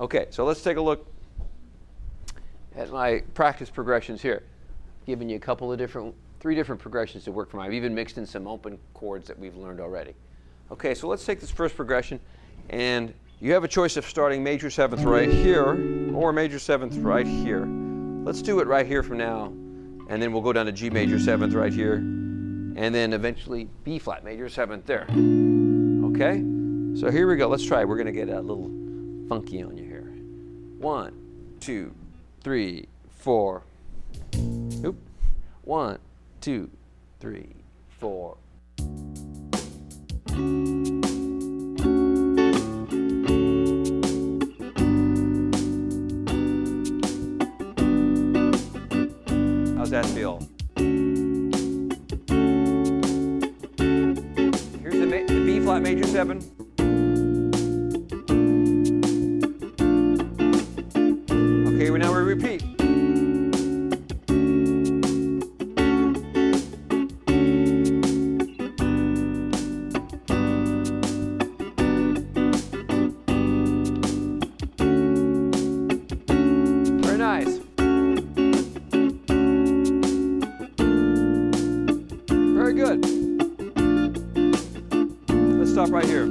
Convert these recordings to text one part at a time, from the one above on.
Okay, so let's take a look at my practice progressions here. Giving you a couple of three different progressions to work from. I've even mixed in some open chords that we've learned already. Okay, so let's take this first progression, and you have a choice of starting major seventh right here or major seventh right here. Let's do it right here for now, and then we'll go down to G major seventh right here, and then eventually B flat major seventh there. Okay, so here we go. Let's try. We're going to get a little funky on you here. 1, 2, 3, 4. Oop. 1, 2, 3, 4. How's that feel? Here's the B flat major 7. Okay, now we repeat. Very nice. Very good. Let's stop right here.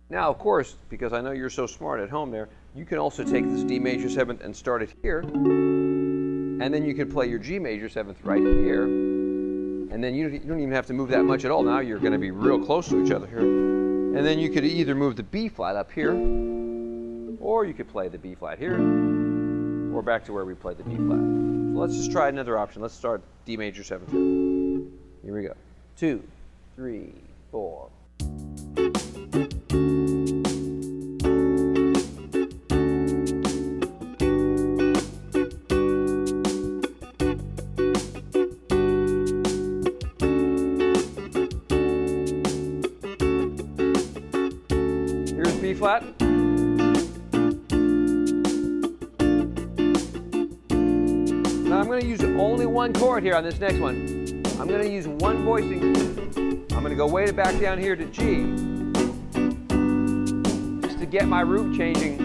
Now, of course, because I know you're so smart at home there, you can also take this D major 7th and start it here. And then you can play your G major 7th right here. And then you don't even have to move that much at all. Now you're going to be real close to each other here. And then you could either move the B flat up here, or you could play the B flat here, or back to where we played the B flat. So let's just try another option. Let's start D major 7th here. Here we go. 2, 3, 4. Here's B flat. Now I'm going to use only one chord here on this next one. I'm going to use one voicing. I'm going to go way back down here to G, just to get my root changing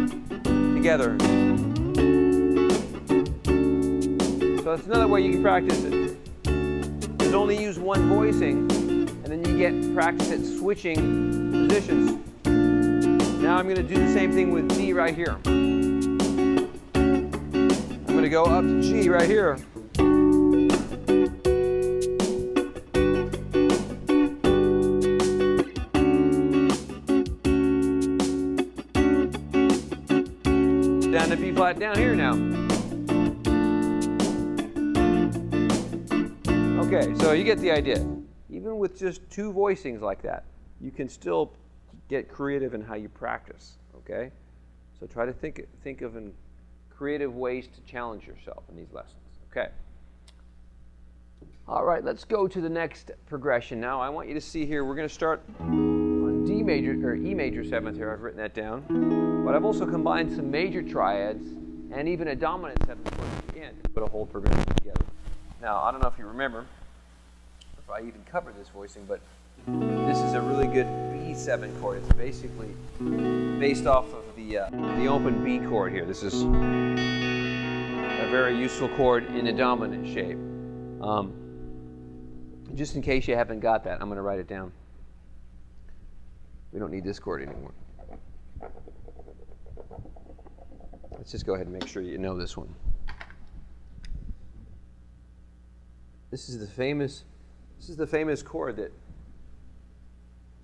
together. So that's another way you can practice it. Just only use one voicing, and then you get practice at switching positions. Now I'm going to do the same thing with D right here. I'm going to go up to G right here. Down to B flat down here now. Okay, so you get the idea. Even with just two voicings like that, you can still get creative in how you practice, okay? So try to think of creative ways to challenge yourself in these lessons, okay? All right, let's go to the next progression now. I want you to see here, we're going to start on D major, or E major 7th here. I've written that down. But I've also combined some major triads and even a dominant 7th chord at the end to put a whole progression together. Now, I don't know if you remember, if I even covered this voicing, but this is a really good B7 chord. It's basically based off of the open B chord here. This is a very useful chord in a dominant shape. Just in case you haven't got that, I'm going to write it down. We don't need this chord anymore. Let's just go ahead and make sure you know this one. This is the famous chord that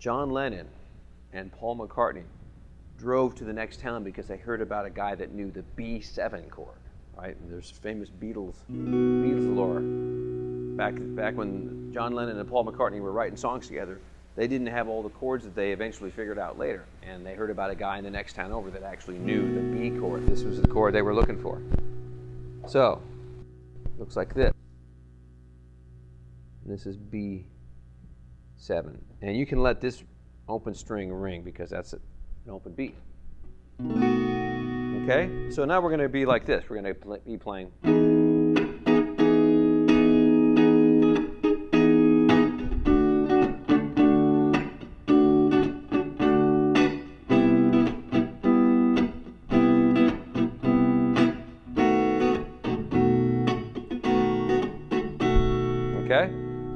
John Lennon and Paul McCartney drove to the next town because they heard about a guy that knew the B7 chord, right? And there's famous Beatles lore. Back when John Lennon and Paul McCartney were writing songs together, they didn't have all the chords that they eventually figured out later. And they heard about a guy in the next town over that actually knew the B chord. This was the chord they were looking for. So, looks like this. And this is B7. And you can let this open string ring because that's an open B. Okay? So now we're going to be like this. We're going to be playing. Okay?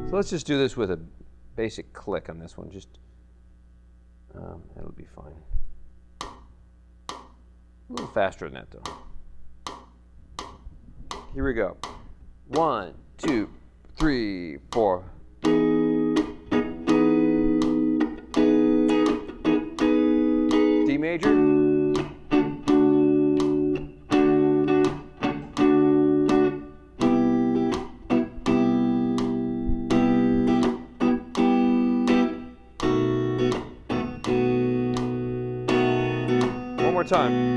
So let's just do this with a basic click on this one. Just that'll be fine. A little faster than that, though. Here we go. 1, 2, 3, 4. D major. One more time.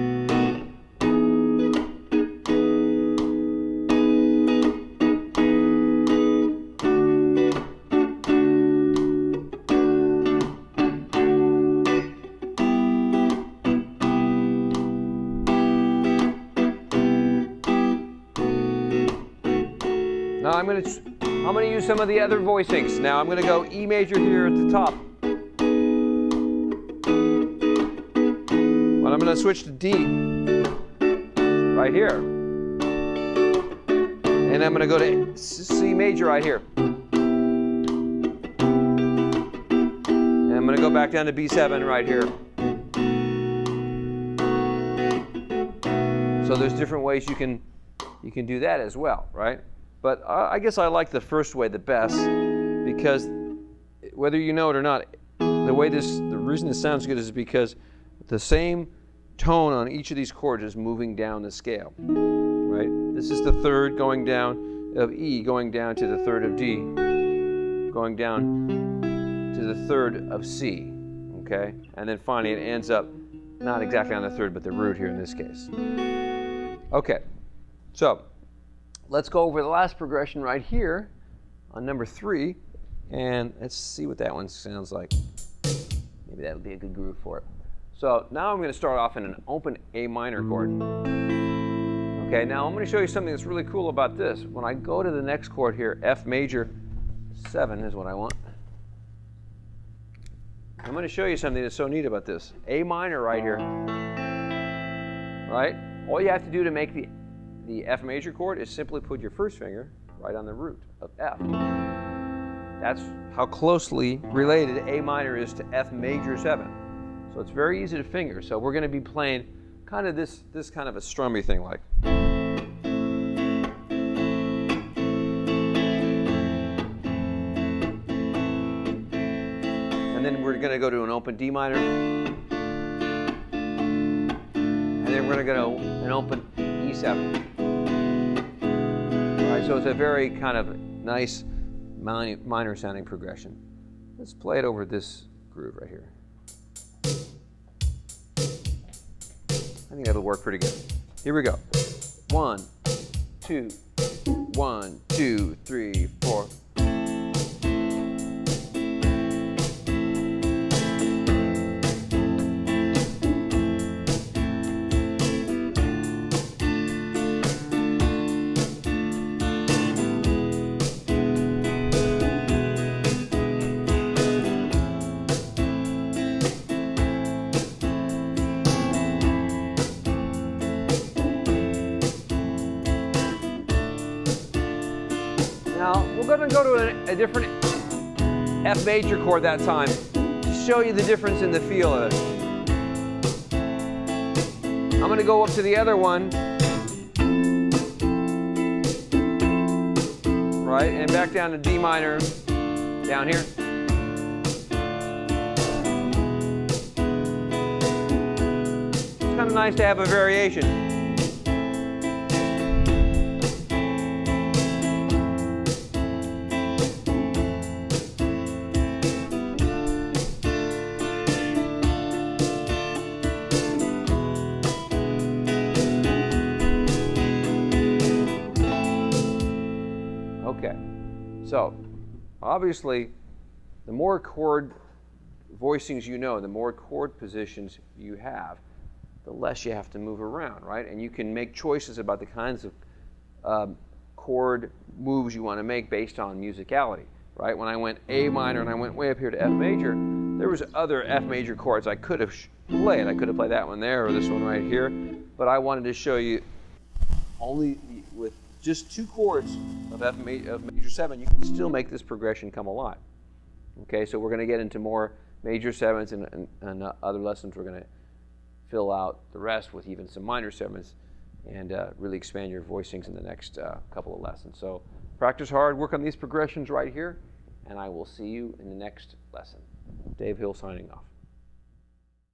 Now I'm going to use some of the other voicings. Now I'm going to go E major here at the top. But I'm going to switch to D right here. And I'm going to go to C major right here. And I'm going to go back down to B7 right here. So there's different ways you can do that as well, right? But I guess I like the first way the best, because whether you know it or not, the reason this sounds good is because the same tone on each of these chords is moving down the scale, right? This is the third going down of E, going down to the third of D, going down to the third of C, okay? And then finally it ends up not exactly on the third, but the root here in this case. Okay, so let's go over the last progression right here on number 3, and let's see what that one sounds like. Maybe that'll be a good groove for it. So now I'm going to start off in an open A minor chord. Okay, now I'm going to show you something that's really cool about this. When I go to the next chord here, F major 7 is what I want. I'm going to show you something that's so neat about this. A minor right here, right? All you have to do to make the F major chord is simply put your first finger right on the root of F. That's how closely related A minor is to F major 7. So it's very easy to finger. So we're going to be playing kind of this kind of a strummy thing like. And then we're going to go to an open D minor. And then we're going to go to an open E7. All right, so it's a very kind of nice minor sounding progression. Let's play it over this groove right here. I think that'll work pretty good. Here we go. 1, 2, 1, 2, 3, 4. Now, we're going to go to a different F major chord that time to show you the difference in the feel of it. I'm going to go up to the other one, right, and back down to D minor, down here. It's kind of nice to have a variation. Okay, so obviously the more chord voicings you know, the more chord positions you have, the less you have to move around, right? And you can make choices about the kinds of chord moves you want to make based on musicality, right? When I went A minor and I went way up here to F major, there was other F major chords I could have played. I could have played that one there or this one right here, but I wanted to show you only with just 2 chords of of major 7, you can still make this progression come alive. Okay, so we're going to get into more major 7s, and other lessons we're going to fill out the rest with even some minor 7s, and really expand your voicings in the next couple of lessons. So practice hard, work on these progressions right here, and I will see you in the next lesson. Dave Hill signing off.